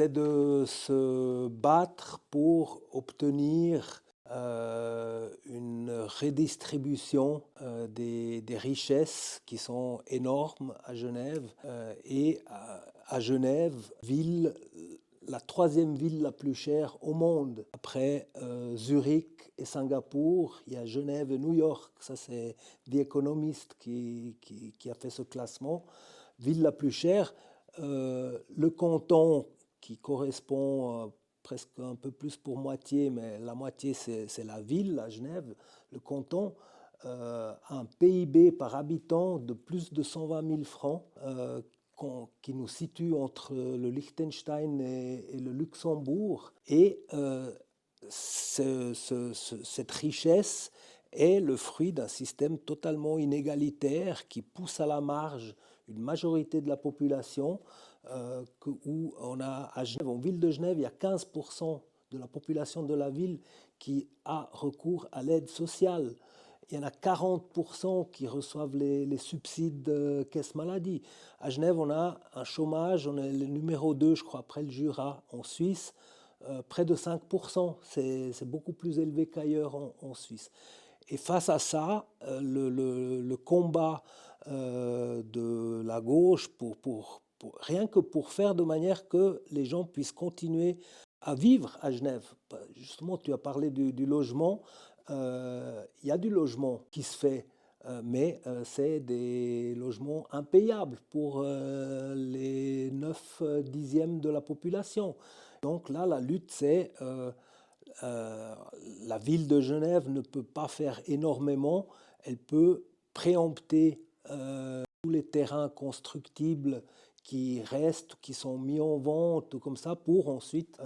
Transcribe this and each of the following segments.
c'est de se battre pour obtenir une redistribution des richesses qui sont énormes à Genève. À Genève, la troisième ville la plus chère au monde. Après Zurich et Singapour, il y a Genève et New York. Ça, c'est The Economist qui a fait ce classement. Ville la plus chère. Le canton qui correspond presque un peu plus pour moitié, mais la moitié c'est la ville, à Genève, le canton, a un PIB par habitant de plus de 120 000 francs, qui nous situe entre le Liechtenstein et le Luxembourg. Et cette richesse est le fruit d'un système totalement inégalitaire qui pousse à la marge une majorité de la population, où on a à Genève, en ville de Genève, il y a 15% de la population de la ville qui a recours à l'aide sociale. Il y en a 40% qui reçoivent les subsides de caisse maladie. À Genève, on a un chômage, on est le numéro 2, je crois, après le Jura, en Suisse, près de 5%. C'est beaucoup plus élevé qu'ailleurs en Suisse. Et face à ça, le combat de la gauche, rien que pour faire de manière que les gens puissent continuer à vivre à Genève. Justement, tu as parlé du logement. Il y a du logement qui se fait, mais c'est des logements impayables pour les 9 dixièmes de la population. Donc là, la lutte, c'est la ville de Genève ne peut pas faire énormément. Elle peut préempter tous les terrains constructibles qui restent, qui sont mis en vente, comme ça, pour ensuite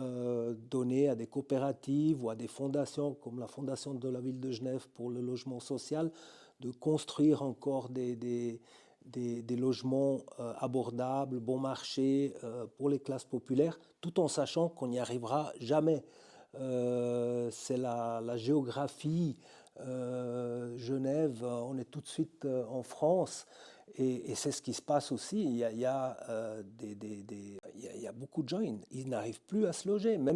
donner à des coopératives ou à des fondations, comme la fondation de la ville de Genève pour le logement social, de construire encore des logements abordables, bon marché, pour les classes populaires, tout en sachant qu'on n'y arrivera jamais. C'est la géographie. Genève, on est tout de suite en France, et c'est ce qui se passe aussi. Il y a beaucoup de gens, ils n'arrivent plus à se loger. Même